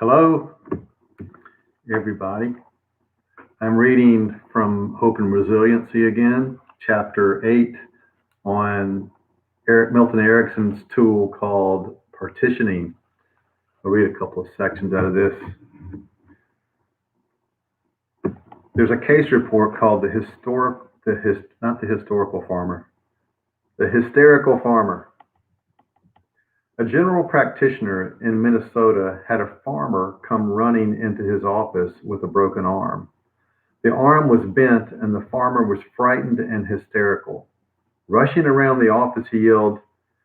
Hello, everybody. I'm reading from Hope and Resiliency again, chapter 8 on Milton Erickson's tool called Partitioning. I'll read a couple of sections out of this. There's a case report called the Hysterical Farmer. A general practitioner in Minnesota had a farmer come running into his office with a broken arm. The arm was bent and the farmer was frightened and hysterical. Rushing around the office, he yelled,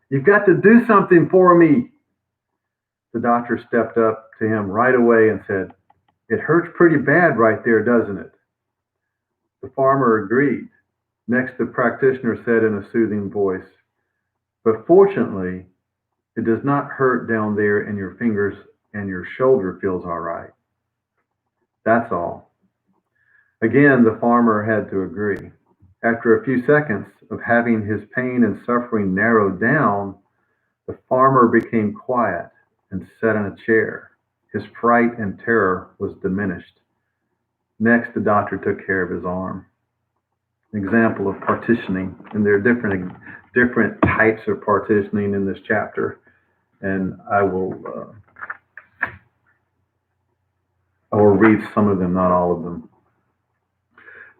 "You've got to do something for me." The doctor stepped up to him right away and said, "It hurts pretty bad right there, doesn't it?" The farmer agreed. Next, the practitioner said in a soothing voice, "But fortunately, it does not hurt down there in your fingers and your shoulder feels all right. That's all." Again, the farmer had to agree. After a few seconds of having his pain and suffering narrowed down, the farmer became quiet and sat in a chair. His fright and terror was diminished. Next, the doctor took care of his arm. An example of partitioning, and there are different types of partitioning in this chapter, and I will read some of them, not all of them.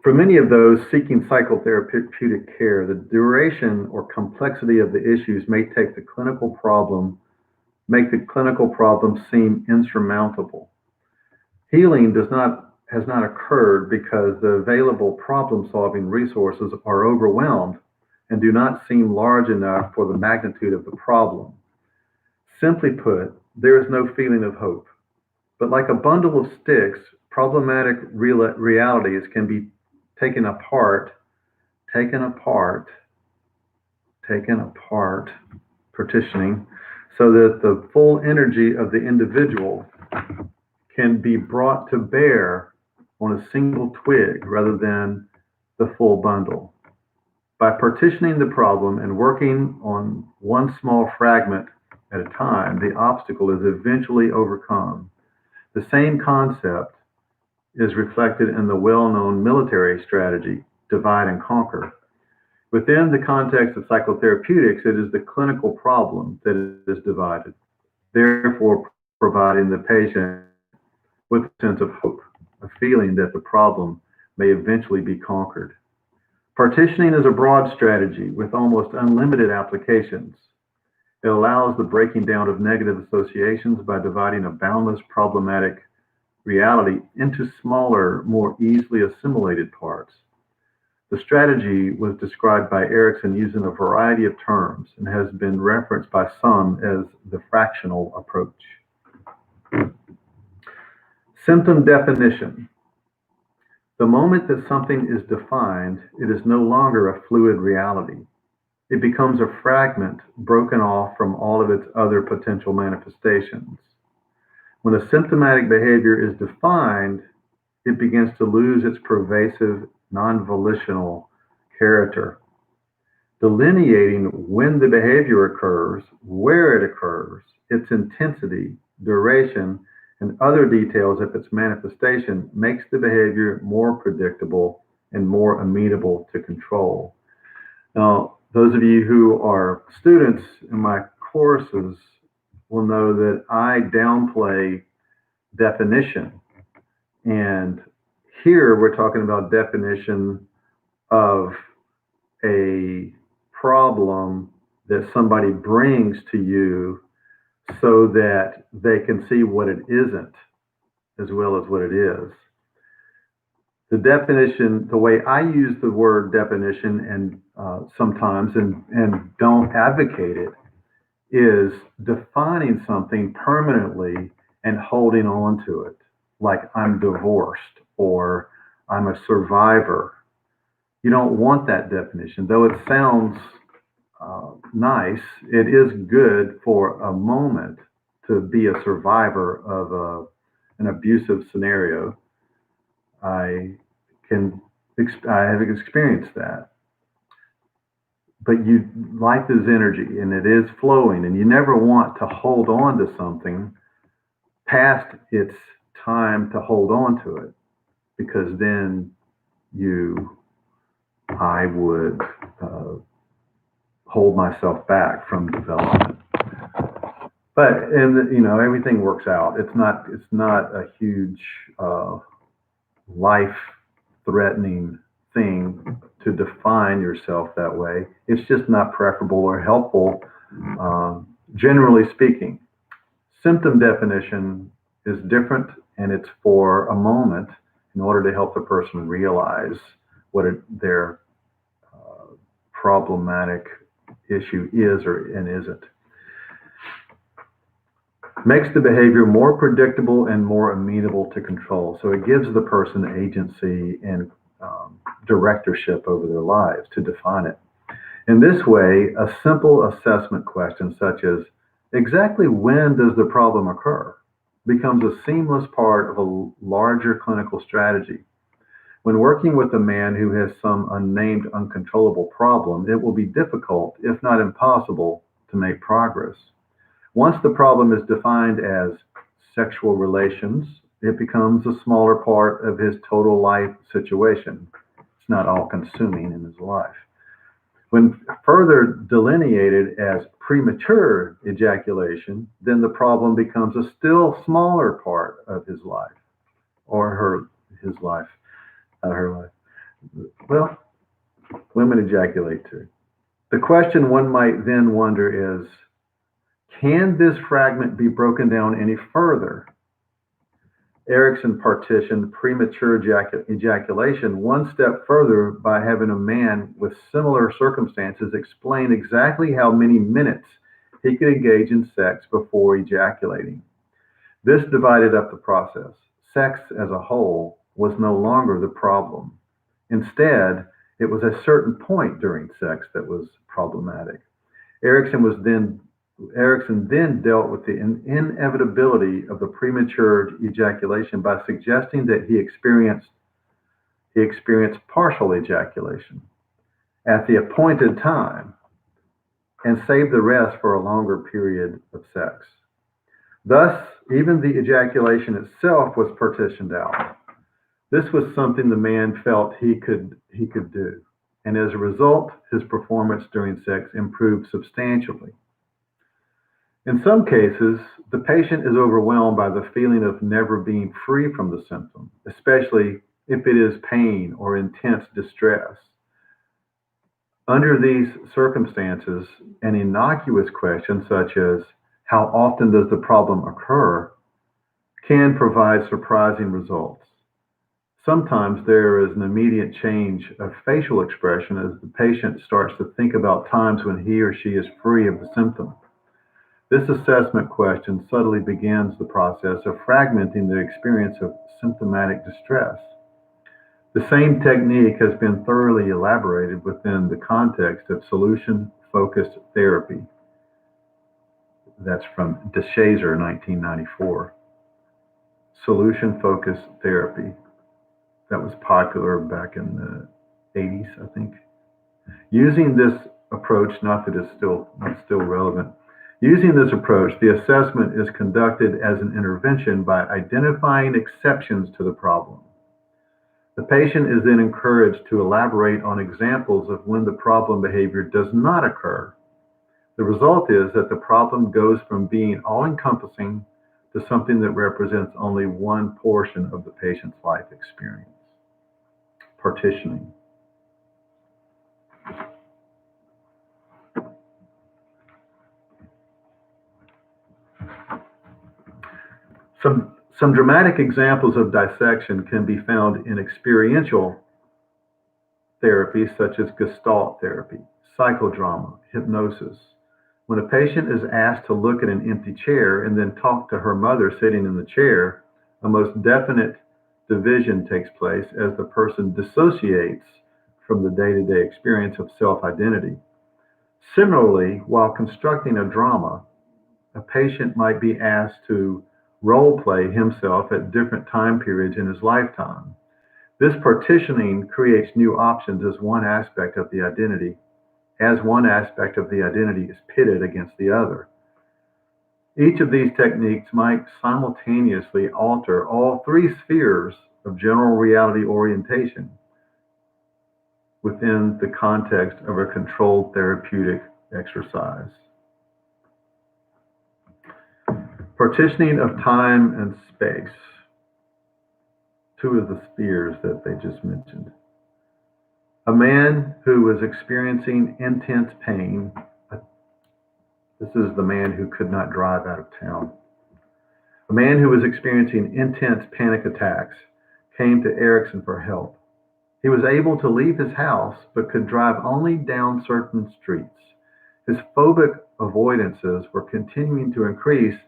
For many of those seeking psychotherapeutic care, the duration or complexity of the issues may make the clinical problem seem insurmountable. Healing has not occurred because the available problem-solving resources are overwhelmed and do not seem large enough for the magnitude of the problem. Simply put, there is no feeling of hope. But like a bundle of sticks, problematic realities can be taken apart, partitioning, so that the full energy of the individual can be brought to bear on a single twig rather than the full bundle. By partitioning the problem and working on one small fragment at a time, the obstacle is eventually overcome. The same concept is reflected in the well-known military strategy, divide and conquer. Within the context of psychotherapeutics, it is the clinical problem that is divided, therefore providing the patient with a sense of hope, a feeling that the problem may eventually be conquered. Partitioning is a broad strategy with almost unlimited applications. It allows the breaking down of negative associations by dividing a boundless problematic reality into smaller, more easily assimilated parts. The strategy was described by Erickson using a variety of terms and has been referenced by some as the fractional approach. Symptom definition. The moment that something is defined, it is no longer a fluid reality. It becomes a fragment broken off from all of its other potential manifestations. When a symptomatic behavior is defined, it begins to lose its pervasive, non-volitional character. Delineating when the behavior occurs, where it occurs, its intensity, duration, and other details of its manifestation makes the behavior more predictable and more amenable to control. Now, those of you who are students in my courses will know that I downplay definition. And here we're talking about definition of a problem that somebody brings to you so that they can see what it isn't as well as what it is. The definition, the way I use the word definition and sometimes and don't advocate it, is defining something permanently and holding on to it, like I'm divorced or I'm a survivor. You don't want that definition, though it sounds nice. It is good for a moment to be a survivor of an abusive scenario. I have experienced that. But life is energy and it is flowing, and you never want to hold on to something past its time to hold on to it, because then I would hold myself back from development. But everything works out. It's not a huge life-threatening thing to define yourself that way. It's just not preferable or helpful, generally speaking. Symptom definition is different, and it's for a moment in order to help the person realize what their problematic issue is and isn't. Makes the behavior more predictable and more amenable to control. So it gives the person agency and directorship over their lives to define it. In this way, a simple assessment question such as, exactly when does the problem occur, becomes a seamless part of a larger clinical strategy. When working with a man who has some unnamed, uncontrollable problem, it will be difficult, if not impossible, to make progress. Once the problem is defined as sexual relations, it becomes a smaller part of his total life situation. It's not all consuming in his life. When further delineated as premature ejaculation, then the problem becomes a still smaller part of his life, or his life, not her life. Well, women ejaculate too. The question one might then wonder is, can this fragment be broken down any further? Erickson partitioned premature ejaculation one step further by having a man with similar circumstances explain exactly how many minutes he could engage in sex before ejaculating. This divided up the process. Sex as a whole was no longer the problem. Instead, it was a certain point during sex that was problematic. Erickson then dealt with the inevitability of the premature ejaculation by suggesting that he experienced partial ejaculation at the appointed time and saved the rest for a longer period of sex. Thus, even the ejaculation itself was partitioned out. This was something the man felt he could do, and as a result, his performance during sex improved substantially. In some cases, the patient is overwhelmed by the feeling of never being free from the symptom, especially if it is pain or intense distress. Under these circumstances, an innocuous question such as, how often does the problem occur, can provide surprising results. Sometimes there is an immediate change of facial expression as the patient starts to think about times when he or she is free of the symptom. This assessment question subtly begins the process of fragmenting the experience of symptomatic distress. The same technique has been thoroughly elaborated within the context of solution-focused therapy. That's from DeShazer, 1994. Solution-focused therapy. That was popular back in the 80s, I think. Using this approach, not that it's not still relevant, using this approach, the assessment is conducted as an intervention by identifying exceptions to the problem. The patient is then encouraged to elaborate on examples of when the problem behavior does not occur. The result is that the problem goes from being all-encompassing to something that represents only one portion of the patient's life experience. Partitioning. Some dramatic examples of dissection can be found in experiential therapy such as Gestalt therapy, psychodrama, hypnosis. When a patient is asked to look at an empty chair and then talk to her mother sitting in the chair, a most definite division takes place as the person dissociates from the day-to-day experience of self-identity. Similarly, while constructing a drama, a patient might be asked to role play himself at different time periods in his lifetime. This partitioning creates new options as one aspect of the identity is pitted against the other. Each of these techniques might simultaneously alter all three spheres of general reality orientation within the context of a controlled therapeutic exercise. Partitioning of time and space. Two of the spheres that they just mentioned. A man who was experiencing intense pain. This is the man who could not drive out of town. A man who was experiencing intense panic attacks came to Erickson for help. He was able to leave his house, but could drive only down certain streets. His phobic avoidances were continuing to increase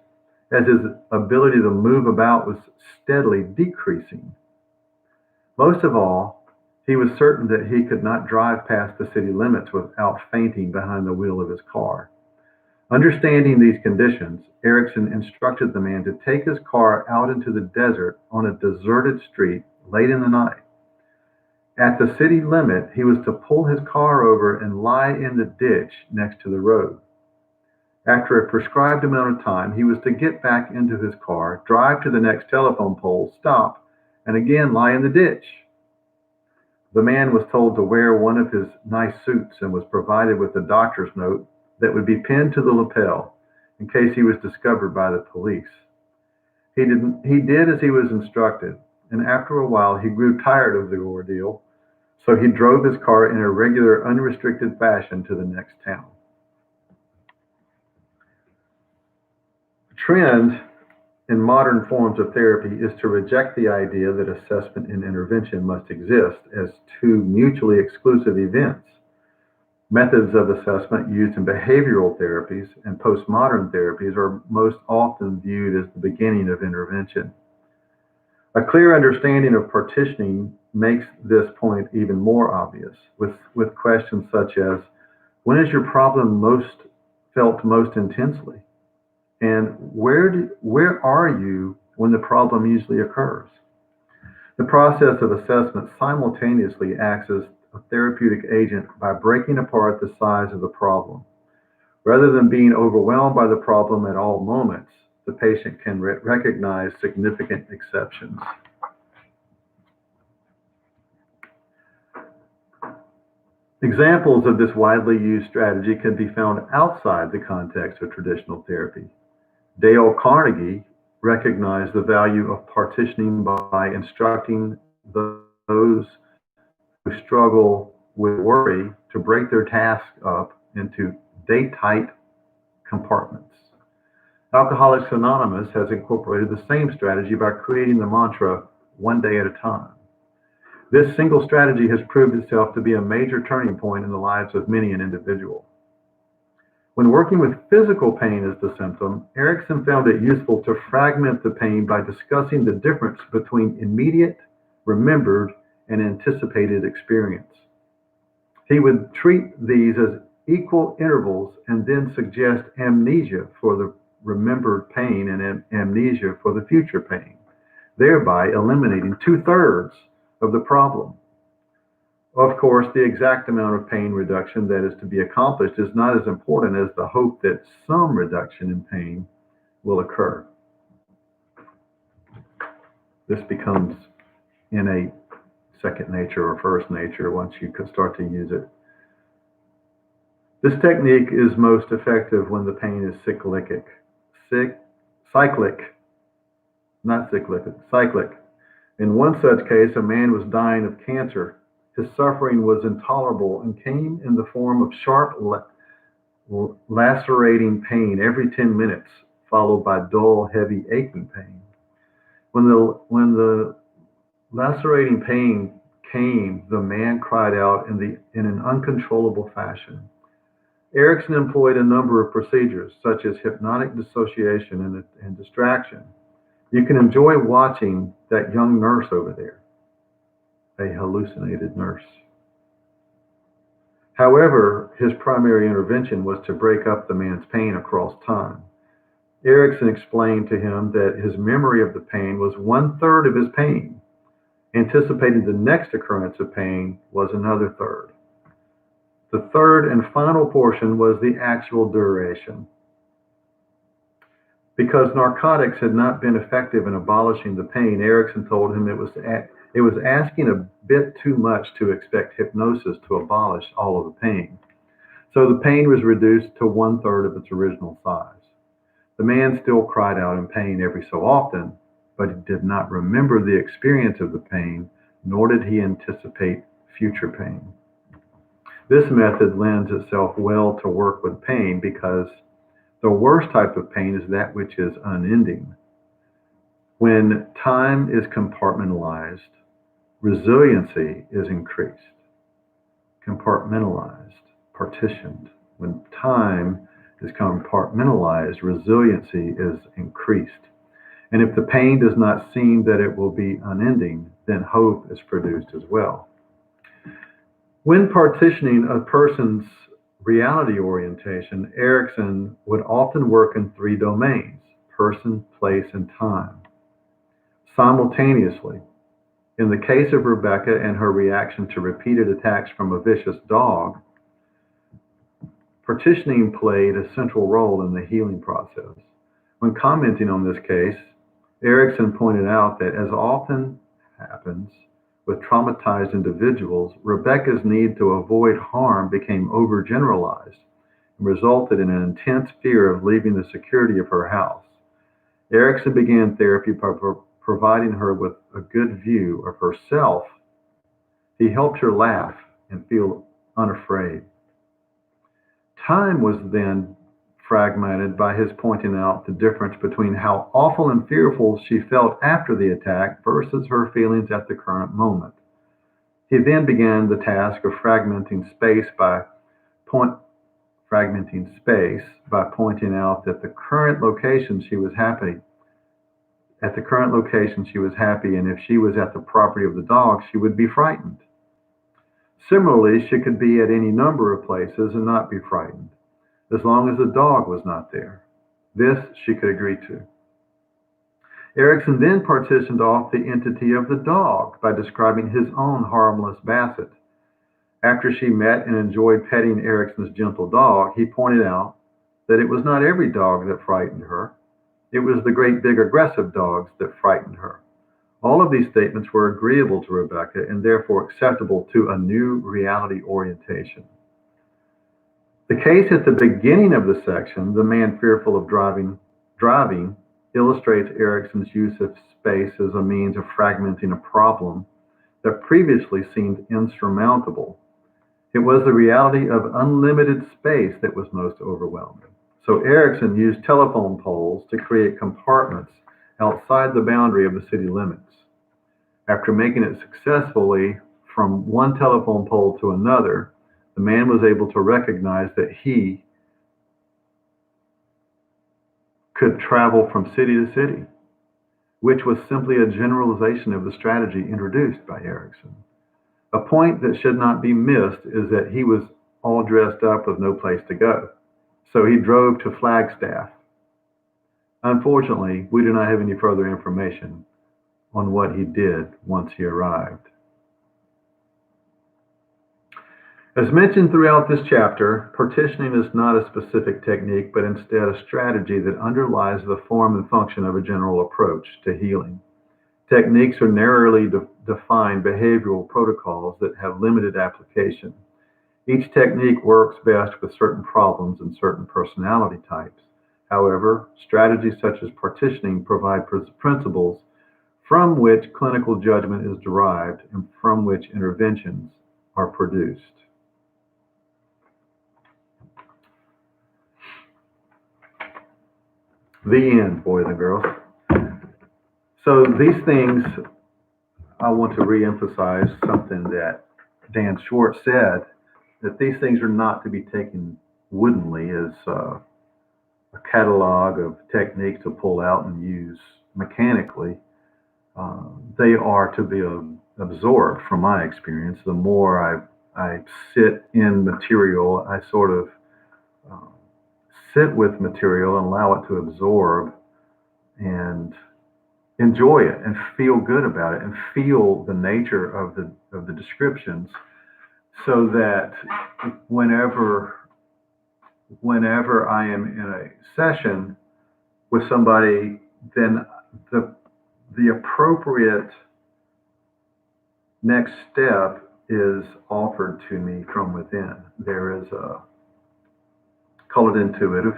as his ability to move about was steadily decreasing. Most of all, he was certain that he could not drive past the city limits without fainting behind the wheel of his car. Understanding these conditions, Erickson instructed the man to take his car out into the desert on a deserted street late in the night. At the city limit, he was to pull his car over and lie in the ditch next to the road. After a prescribed amount of time, he was to get back into his car, drive to the next telephone pole, stop, and again lie in the ditch. The man was told to wear one of his nice suits and was provided with a doctor's note that would be pinned to the lapel in case he was discovered by the police. He did as he was instructed, and after a while he grew tired of the ordeal, so he drove his car in a regular, unrestricted fashion to the next town. The trend in modern forms of therapy is to reject the idea that assessment and intervention must exist as two mutually exclusive events. Methods of assessment used in behavioral therapies and postmodern therapies are most often viewed as the beginning of intervention. A clear understanding of partitioning makes this point even more obvious, with questions such as, when is your problem felt most intensely? And where are you when the problem usually occurs? The process of assessment simultaneously acts as a therapeutic agent by breaking apart the size of the problem. Rather than being overwhelmed by the problem at all moments, the patient can recognize significant exceptions. Examples of this widely used strategy can be found outside the context of traditional therapy. Dale Carnegie recognized the value of partitioning by instructing those who struggle with worry to break their tasks up into day-tight compartments. Alcoholics Anonymous has incorporated the same strategy by creating the mantra, one day at a time. This single strategy has proved itself to be a major turning point in the lives of many an individual. When working with physical pain as the symptom, Erickson found it useful to fragment the pain by discussing the difference between immediate, remembered, and anticipated experience. He would treat these as equal intervals and then suggest amnesia for the remembered pain and amnesia for the future pain, thereby eliminating 2/3 of the problem. Of course, the exact amount of pain reduction that is to be accomplished is not as important as the hope that some reduction in pain will occur. This becomes innate second nature or first nature once you can start to use it. This technique is most effective when the pain is cyclic. In one such case, a man was dying of cancer. His suffering was intolerable and came in the form of sharp, lacerating pain every 10 minutes, followed by dull, heavy, aching pain. When the lacerating pain came, the man cried out in an uncontrollable fashion. Erickson employed a number of procedures, such as hypnotic dissociation and distraction. You can enjoy watching that young nurse over there, a hallucinated nurse. However, his primary intervention was to break up the man's pain across time. Erickson explained to him that his memory of the pain was 1/3 of his pain. Anticipating the next occurrence of pain was another third. The third and final portion was the actual duration. Because narcotics had not been effective in abolishing the pain, Erickson told him it was asking a bit too much to expect hypnosis to abolish all of the pain. So the pain was reduced to one-third of its original size. The man still cried out in pain every so often, but he did not remember the experience of the pain, nor did he anticipate future pain. This method lends itself well to work with pain because the worst type of pain is that which is unending. When time is compartmentalized, resiliency is increased. Compartmentalized, partitioned. When time is compartmentalized, resiliency is increased. And if the pain does not seem that it will be unending, then hope is produced as well. When partitioning a person's reality orientation, Erickson would often work in three domains: person, place, and time. Simultaneously, in the case of Rebecca and her reaction to repeated attacks from a vicious dog, partitioning played a central role in the healing process. When commenting on this case, Erickson pointed out that, as often happens with traumatized individuals, Rebecca's need to avoid harm became overgeneralized and resulted in an intense fear of leaving the security of her house. Erickson began therapy by providing her with a good view of herself. He helped her laugh and feel unafraid. Time was then fragmented by his pointing out the difference between how awful and fearful she felt after the attack versus her feelings at the current moment. He then began the task of fragmenting space by pointing out that the current location she was happy. At the current location she was happy, and if she was at the property of the dog, she would be frightened. Similarly, she could be at any number of places and not be frightened, as long as the dog was not there. This she could agree to. Erickson then partitioned off the entity of the dog by describing his own harmless Basset. After she met and enjoyed petting Erickson's gentle dog, he pointed out that it was not every dog that frightened her. It was the great big aggressive dogs that frightened her. All of these statements were agreeable to Rebecca and therefore acceptable to a new reality orientation. The case at the beginning of the section, the man fearful of driving, illustrates Erickson's use of space as a means of fragmenting a problem that previously seemed insurmountable. It was the reality of unlimited space that was most overwhelming. So Erickson used telephone poles to create compartments outside the boundary of the city limits. After making it successfully from one telephone pole to another, the man was able to recognize that he could travel from city to city, which was simply a generalization of the strategy introduced by Erickson. A point that should not be missed is that he was all dressed up with no place to go. So he drove to Flagstaff. Unfortunately, we do not have any further information on what he did once he arrived. As mentioned throughout this chapter, partitioning is not a specific technique, but instead a strategy that underlies the form and function of a general approach to healing. Techniques are narrowly defined behavioral protocols that have limited application. Each technique works best with certain problems and certain personality types. However, strategies such as partitioning provide principles from which clinical judgment is derived and from which interventions are produced. The end, boys and girls. So these things, I want to reemphasize something that Dan Schwartz said, that these things are not to be taken woodenly as a catalog of techniques to pull out and use mechanically. They are to be absorbed, from my experience. The more I sit in material, I sort of sit with material and allow it to absorb and enjoy it and feel good about it and feel the nature of the descriptions, so that whenever I am in a session, with somebody, then the appropriate next step is offered to me from within. There is call it intuitive.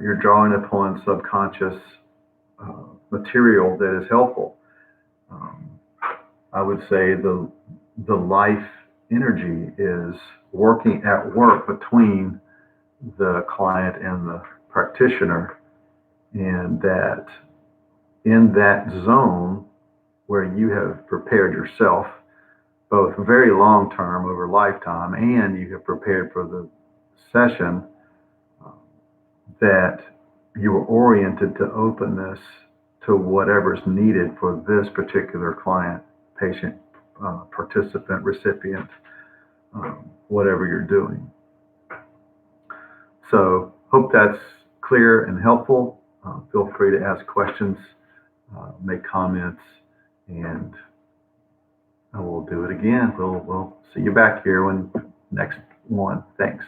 You're drawing upon subconscious material that is helpful. I would say the life energy is working at work between the client and the practitioner, and that in that zone where you have prepared yourself, both very long term over lifetime, and you have prepared for the session, that you are oriented to openness to whatever's needed for this particular client, patient, participant, recipient, whatever you're doing. So hope that's clear and helpful. Feel free to ask questions, make comments, and we'll do it again. We'll see you back here when next one. Thanks.